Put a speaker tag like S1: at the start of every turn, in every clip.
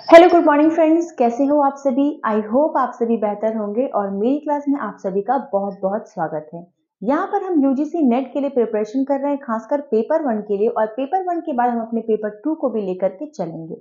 S1: Hello good morning friends, कैसे हो आप सभी। आई होप आप सभी बेहतर होंगे और मेरी क्लास में आप सभी का बहुत बहुत स्वागत है। यहाँ पर हम यूजीसी नेट के लिए प्रिपरेशन कर रहे हैं, खासकर पेपर 1 के लिए, और पेपर 1 के बाद हम अपने पेपर 2 को भी लेकर के चलेंगे।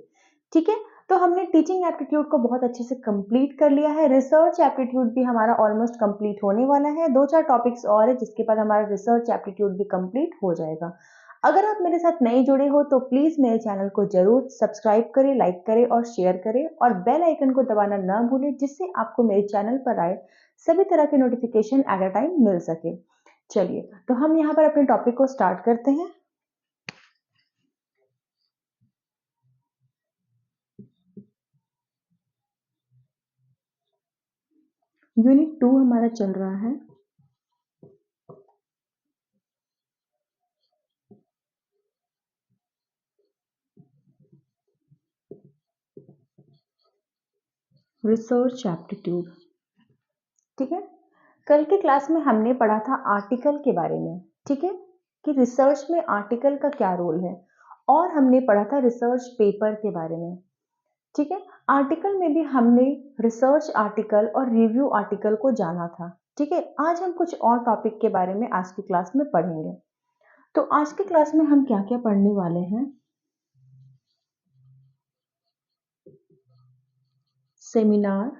S1: ठीक है, तो हमने टीचिंग एप्टीट्यूड को बहुत अच्छे से कंप्लीट कर लिया है। रिसर्च एप्टीट्यूड भी हमारा ऑलमोस्ट कंप्लीट होने वाला है। 2-4 टॉपिक्स और है जिसके बाद हमारा रिसर्च एप्टीट्यूड भी कंप्लीट हो जाएगा। अगर आप मेरे साथ नए जुड़े हो तो प्लीज मेरे चैनल को जरूर सब्सक्राइब करें, लाइक करें और शेयर करें, और बेल आइकन को दबाना ना भूलें जिससे आपको मेरे चैनल पर आए सभी तरह के नोटिफिकेशन एट अ टाइम मिल सके। चलिए, तो हम यहाँ पर अपने टॉपिक को स्टार्ट करते हैं। यूनिट 2 हमारा चल रहा है। Research aptitude. ठीक है, कल की क्लास में हमने पढ़ा था आर्टिकल के बारे में। ठीक है, कि रिसर्च में आर्टिकल का क्या रोल है, और हमने पढ़ा था रिसर्च पेपर के बारे में। ठीक है, आर्टिकल में भी हमने रिसर्च आर्टिकल और रिव्यू आर्टिकल को जाना था। ठीक है, आज हम कुछ और टॉपिक के बारे में आज की क्लास में पढ़ेंगे। तो आज की क्लास में हम क्या क्या पढ़ने वाले हैं। Seminar,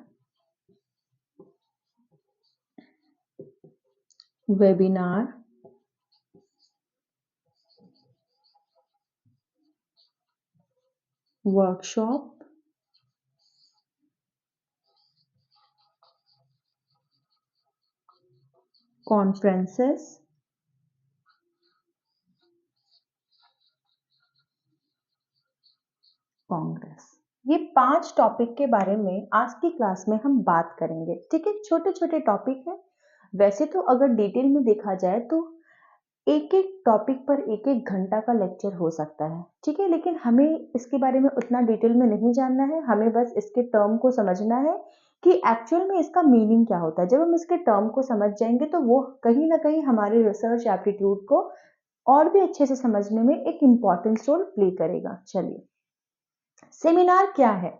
S1: webinar, workshop, conferences, Congress. ये 5 टॉपिक के बारे में आज की क्लास में हम बात करेंगे। ठीक है, छोटे छोटे टॉपिक हैं। वैसे तो अगर डिटेल में देखा जाए तो एक एक टॉपिक पर एक एक घंटा का लेक्चर हो सकता है। ठीक है, लेकिन हमें इसके बारे में उतना डिटेल में नहीं जानना है। हमें बस इसके टर्म को समझना है कि एक्चुअल में इसका मीनिंग क्या होता है। जब हम इसके टर्म को समझ जाएंगे तो वो कहीं ना कहीं हमारे रिसर्च एप्टीट्यूड को और भी अच्छे से समझने में एक इम्पॉर्टेंट रोल प्ले करेगा। चलिए, सेमिनार क्या है।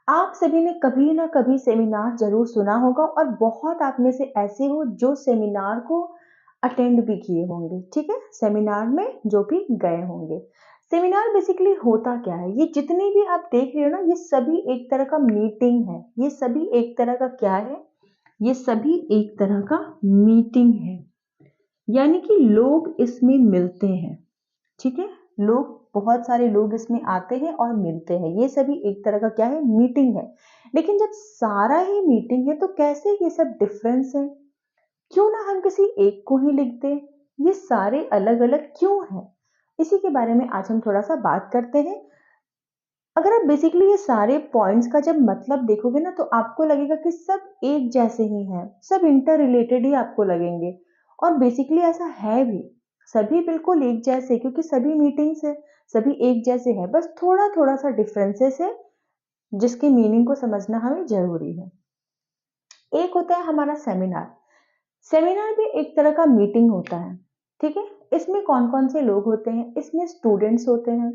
S1: आप सभी ने कभी ना कभी सेमिनार जरूर सुना होगा, और बहुत आप में से ऐसे हो जो सेमिनार को अटेंड भी किए होंगे। ठीक है, सेमिनार में जो भी गए होंगे। सेमिनार बेसिकली होता क्या है, ये जितने भी आप देख रहे हो ना, ये सभी एक तरह का मीटिंग है। ये सभी एक तरह का क्या है, ये सभी एक तरह का मीटिंग है। यानी कि लोग इसमें मिलते हैं। ठीक है, लोग, बहुत सारे लोग इसमें आते हैं और मिलते हैं। ये सभी एक तरह का क्या है, मीटिंग है। लेकिन जब सारा ही मीटिंग है तो कैसे ये सब डिफरेंस है। क्यों ना हम किसी एक को ही लिख दें। ये सारे अलग अलग क्यों हैं, इसी के बारे में आज हम थोड़ा सा बात करते हैं। अगर आप बेसिकली ये सारे पॉइंट्स का जब मतलब देखोगे ना तो आपको लगेगा कि सब एक जैसे ही हैं, सब इंटर रिलेटेड ही आपको लगेंगे। और बेसिकली ऐसा है भी, सभी बिल्कुल एक जैसे, क्योंकि सभी मीटिंग्स है, सभी एक जैसे है, बस थोड़ा थोड़ा सा डिफरेंसेस है जिसके मीनिंग को समझना हमें जरूरी है। एक होता है हमारा सेमिनार। सेमिनार भी एक तरह का मीटिंग होता है। ठीक है, इसमें कौन कौन से लोग होते हैं, इसमें स्टूडेंट्स होते हैं,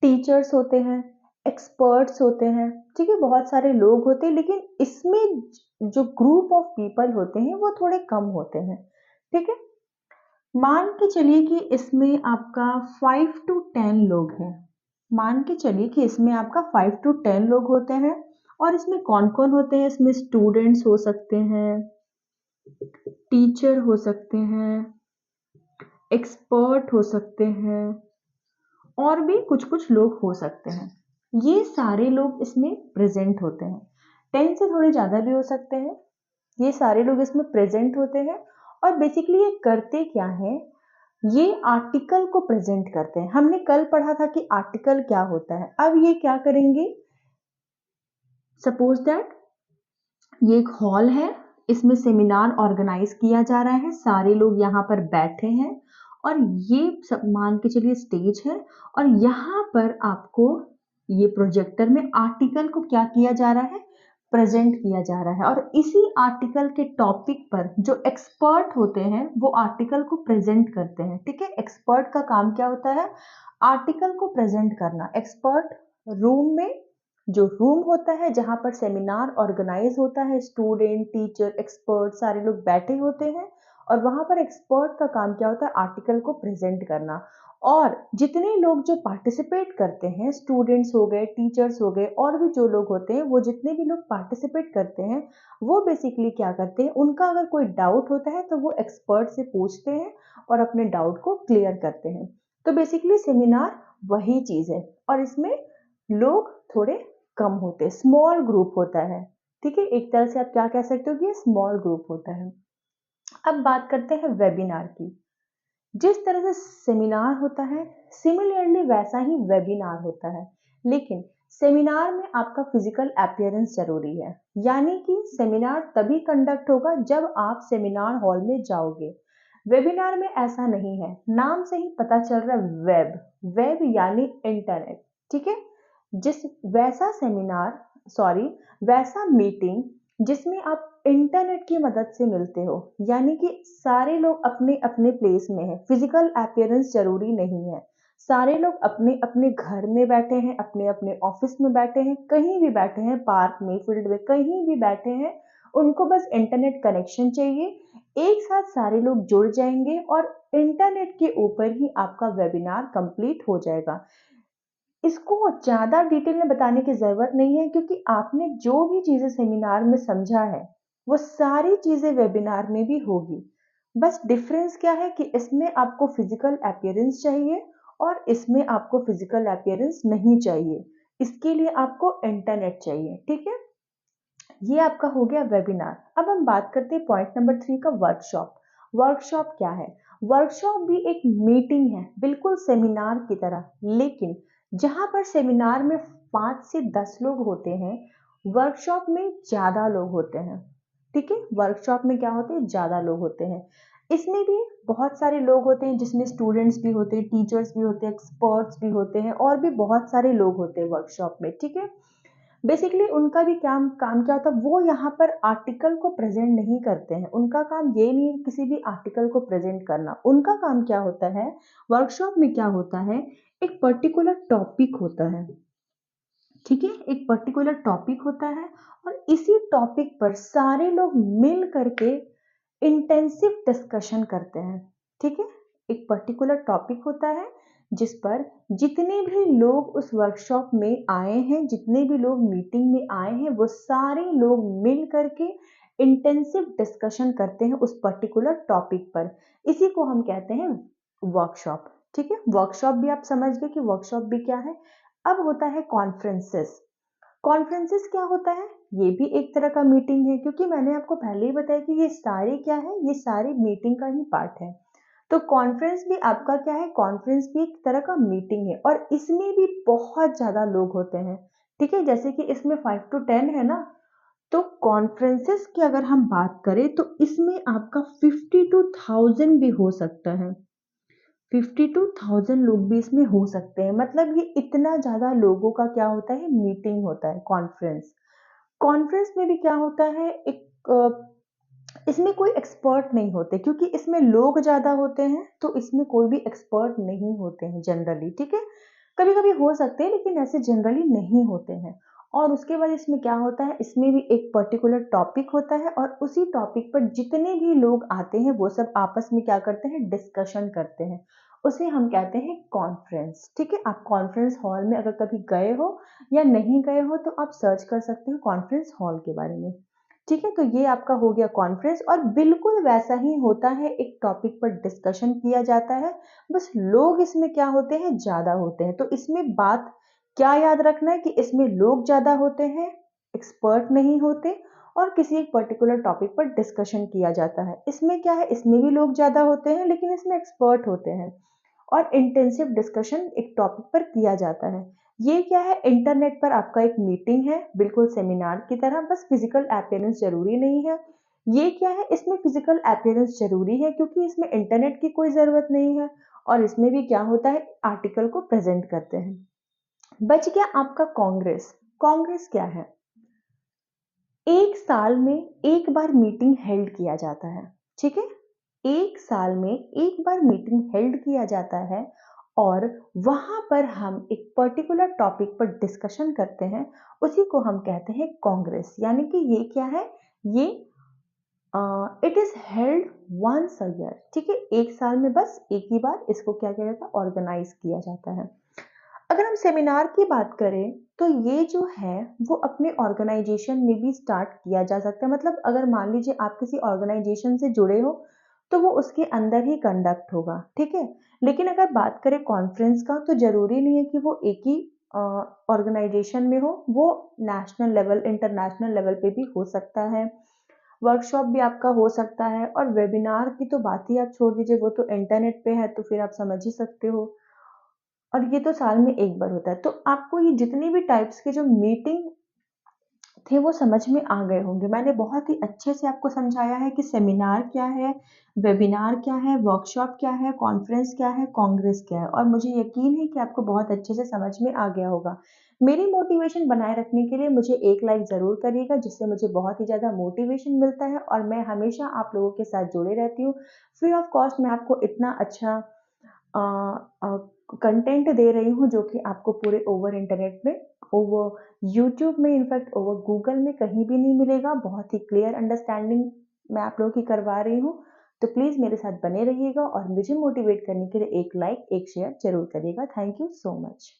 S1: टीचर्स होते हैं, एक्सपर्ट्स होते हैं। ठीक है, बहुत सारे लोग होते हैं, लेकिन इसमें जो ग्रुप ऑफ पीपल होते हैं वो थोड़े कम होते हैं। ठीक है, मान के चलिए कि इसमें आपका 5 to 10 लोग हैं। मान के चलिए कि इसमें आपका 5 to 10 लोग होते हैं। और इसमें कौन कौन होते हैं, इसमें स्टूडेंट्स हो सकते हैं, टीचर हो सकते हैं, एक्सपर्ट हो सकते हैं, और भी कुछ कुछ लोग हो सकते हैं। ये सारे लोग इसमें प्रेजेंट होते हैं। 10 से थोड़े ज्यादा भी हो सकते हैं। ये सारे लोग इसमें प्रेजेंट होते हैं। और बेसिकली ये करते क्या है, ये आर्टिकल को प्रेजेंट करते हैं। हमने कल पढ़ा था कि आर्टिकल क्या होता है। अब ये क्या करेंगे, सपोज दैट ये एक हॉल है, इसमें सेमिनार ऑर्गेनाइज किया जा रहा है, सारे लोग यहाँ पर बैठे हैं, और ये सब मान के चलिए स्टेज है, और यहाँ पर आपको ये प्रोजेक्टर में आर्टिकल को क्या किया जा रहा है, प्रेजेंट किया जा रहा है। और इसी आर्टिकल के टॉपिक पर जो एक्सपर्ट होते हैं वो आर्टिकल को प्रेजेंट करते हैं। ठीक है, एक्सपर्ट का काम क्या होता है, आर्टिकल को प्रेजेंट करना, एक्सपर्ट रूम में, जो रूम होता है जहां पर सेमिनार ऑर्गेनाइज होता है, स्टूडेंट, टीचर, एक्सपर्ट सारे लोग बैठे होते हैं और वहां पर एक्सपर्ट का काम क्या होता है, आर्टिकल को प्रेजेंट करना। और जितने लोग जो पार्टिसिपेट करते हैं, स्टूडेंट्स हो गए, टीचर्स हो गए, और भी जो लोग होते हैं, वो जितने भी लोग पार्टिसिपेट करते हैं, वो बेसिकली क्या करते हैं, उनका अगर कोई डाउट होता है तो वो एक्सपर्ट से पूछते हैं और अपने डाउट को क्लियर करते हैं। तो बेसिकली सेमिनार वही चीज है और इसमें लोग थोड़े कम होते हैं, स्मॉल ग्रुप होता है। ठीक है, एक तरह से आप क्या कह सकते हो कि ये स्मॉल ग्रुप होता है। अब बात करते हैं वेबिनार की। जिस तरह से सेमिनार होता है, सिमिलरली वैसा ही वेबिनार होता है, लेकिन सेमिनार में आपका फिजिकल अपीयरेंस जरूरी है। यानी कि सेमिनार तभी कंडक्ट होगा जब आप सेमिनार हॉल में जाओगे। वेबिनार में ऐसा नहीं है, नाम से ही पता चल रहा है वेब, वेब यानी इंटरनेट। ठीक है, जिस वैसा सेमिनार, सॉरी, वैसा मीटिंग जिसमें आप इंटरनेट की मदद से मिलते हो, यानी कि सारे लोग अपने अपने प्लेस में हैं, फिजिकल अपीयरेंस जरूरी नहीं है। सारे लोग अपने अपने घर में बैठे हैं, अपने अपने ऑफिस में बैठे हैं, कहीं भी बैठे हैं, पार्क में, फील्ड में, कहीं भी बैठे हैं, उनको बस इंटरनेट कनेक्शन चाहिए। एक साथ सारे लोग जुड़ जाएंगे और इंटरनेट के ऊपर ही आपका वेबिनार कंप्लीट हो जाएगा। इसको ज़्यादा डिटेल में बताने की ज़रूरत नहीं है, क्योंकि आपने जो भी चीज़ें सेमिनार में समझा है, वो सारी चीज़ें वेबिनार में भी होगी। बस डिफरेंस क्या है कि इसमें आपको फिजिकल अपीयरेंस चाहिए और इसमें आपको फिजिकल अपीयरेंस नहीं चाहिए। इसके लिए आपको इंटरनेट चाहिए। ठीक है, ये आपका हो गया वेबिनार। अब हम बात करते हैं पॉइंट नंबर 3 का, वर्कशॉप। वर्कशॉप क्या है? वर्कशॉप भी एक मीटिंग है, बिल्कुल सेमिनार की तरह, लेकिन जहां पर सेमिनार में 5 से 10 लोग होते हैं, वर्कशॉप में ज्यादा लोग होते हैं। ठीक है, वर्कशॉप में क्या होते हैं, ज्यादा लोग होते हैं। इसमें भी बहुत सारे लोग होते हैं, जिसमें स्टूडेंट्स भी होते हैं, टीचर्स भी होते हैं, एक्सपर्ट्स भी होते हैं, और भी बहुत सारे लोग होते हैं वर्कशॉप में। ठीक है, बेसिकली उनका भी काम काम क्या होता है, वो यहाँ पर आर्टिकल को प्रेजेंट नहीं करते हैं। उनका काम ये नहीं है किसी भी आर्टिकल को प्रेजेंट करना। उनका काम क्या होता है, वर्कशॉप में क्या होता है, एक पर्टिकुलर टॉपिक होता है। ठीक है, एक पर्टिकुलर टॉपिक होता है और इसी टॉपिक पर सारे लोग मिल करके इंटेंसिव डिस्कशन करते हैं। ठीक है, एक पर्टिकुलर टॉपिक होता है जिस पर जितने भी लोग उस वर्कशॉप में आए हैं, जितने भी लोग मीटिंग में आए हैं, वो सारे लोग मिल करके इंटेंसिव डिस्कशन करते हैं उस पर्टिकुलर टॉपिक पर। इसी को हम कहते हैं वर्कशॉप। ठीक है, वर्कशॉप भी आप समझ गए कि वर्कशॉप भी क्या है। अब होता है कॉन्फ्रेंसेस। कॉन्फ्रेंसेस क्या होता है, ये भी एक तरह का मीटिंग है, क्योंकि मैंने आपको पहले ही बताया कि ये सारे क्या है, ये सारे मीटिंग का ही पार्ट है। तो कॉन्फ्रेंस भी आपका क्या है, कॉन्फ्रेंस भी एक तरह का मीटिंग है और इसमें भी बहुत ज्यादा लोग होते हैं। ठीक है, जैसे कि इसमें 5 to 10 है ना, तो कॉन्फ्रेंसेस की अगर हम बात करें तो इसमें आपका 50 to 1000 भी हो सकता है। 52,000 लोग भी इसमें हो सकते हैं। मतलब ये इतना ज्यादा लोगों का क्या होता है, मीटिंग होता है कॉन्फ्रेंस। कॉन्फ्रेंस में भी क्या होता है, इसमें कोई एक्सपर्ट नहीं होते, क्योंकि इसमें लोग ज्यादा होते हैं, तो इसमें कोई भी एक्सपर्ट नहीं होते हैं जनरली। ठीक है, कभी कभी हो सकते हैं लेकिन ऐसे जनरली नहीं होते हैं। और उसके बाद इसमें क्या होता है, इसमें भी एक पर्टिकुलर टॉपिक होता है और उसी टॉपिक पर जितने भी लोग आते हैं वो सब आपस में क्या करते हैं, डिस्कशन करते हैं। उसे हम कहते हैं कॉन्फ्रेंस। ठीक है, आप कॉन्फ्रेंस हॉल में अगर कभी गए हो या नहीं गए हो तो आप सर्च कर सकते हो कॉन्फ्रेंस हॉल के बारे में। ठीक है, तो ये आपका हो गया कॉन्फ्रेंस और बिल्कुल वैसा ही होता है, एक टॉपिक पर डिस्कशन किया जाता है। बस लोग इसमें क्या होते हैं, ज्यादा होते हैं। तो इसमें बात क्या याद रखना है कि इसमें लोग ज्यादा होते हैं, एक्सपर्ट नहीं होते, और किसी एक पर्टिकुलर टॉपिक पर डिस्कशन किया जाता है। इसमें क्या है, इसमें भी लोग ज्यादा होते हैं लेकिन इसमें एक्सपर्ट होते हैं और इंटेंसिव डिस्कशन एक टॉपिक पर किया जाता है। ये क्या है, इंटरनेट पर आपका एक मीटिंग है, बिल्कुल सेमिनार की तरह, बस फिजिकल अपीयरेंस जरूरी नहीं है। ये क्या है, इसमें फिजिकल अपीयरेंस जरूरी है क्योंकि इसमें इंटरनेट की कोई जरूरत नहीं है। और इसमें भी क्या होता है, आर्टिकल को प्रेजेंट करते हैं। बच गया आपका कांग्रेस। कांग्रेस क्या है, एक साल में एक बार मीटिंग हेल्ड किया जाता है। ठीक है, एक साल में एक बार मीटिंग हेल्ड किया जाता है और वहाँ पर हम एक पर्टिकुलर टॉपिक पर डिस्कशन करते हैं, उसी को हम कहते हैं कांग्रेस। यानी कि ये क्या है? ये it is held once a year, ठीक है? 1 साल में बस एक ही बार इसको क्या किया जाता है? ऑर्गेनाइज़ किया जाता है। अगर हम सेमिनार की बात करें, तो ये जो है वो अपने ऑर्गेनाइजेशन में भी स्टार्ट किया जा सकता है। मतलब अगर मान लीजिए आप किसी ऑर्गेनाइजेशन से जुड़े हो, तो वो उसके अंदर ही कंडक्ट होगा, ठीक है? लेकिन अगर बात करें कॉन्फ्रेंस का, तो ज़रूरी नहीं है कि वो एक ही अ, ऑर्गेनाइजेशन में हो, वो नेशनल लेवल, इंटरनेशनल लेवल पे भी हो सकता है। वर्कशॉप भी आपका हो सकता है, और वेबिनार की तो बात ही आप छोड़ दीजिए, वो तो इंटरनेट पे है, तो फिर आप समझ ही सकते हो। और ये तो साल में 1 बार होता है। तो आपको ये जितनी भी टाइप्स के जो मीटिंग थे वो समझ में आ गए होंगे। मैंने बहुत ही अच्छे से आपको समझाया है कि सेमिनार क्या है, वेबिनार क्या है, वर्कशॉप क्या है, कॉन्फ्रेंस क्या है, कांग्रेस क्या है, और मुझे यकीन है कि आपको बहुत अच्छे से समझ में आ गया होगा। मेरी मोटिवेशन बनाए रखने के लिए मुझे एक लाइक ज़रूर करिएगा, जिससे मुझे बहुत ही ज़्यादा मोटिवेशन मिलता है, और मैं हमेशा आप लोगों के साथ जुड़े रहती हूँ। फ्री ऑफ कॉस्ट मैं आपको इतना अच्छा अ अ, कंटेंट दे रही हूँ, जो कि आपको पूरे ओवर इंटरनेट में, ओवर यूट्यूब में, इनफैक्ट ओवर गूगल में कहीं भी नहीं मिलेगा। बहुत ही क्लियर अंडरस्टैंडिंग मैं आप लोगों की करवा रही हूँ। तो प्लीज़ मेरे साथ बने रहिएगा, और मुझे मोटिवेट करने के लिए एक लाइक, एक शेयर ज़रूर करिएगा। Thank you so much.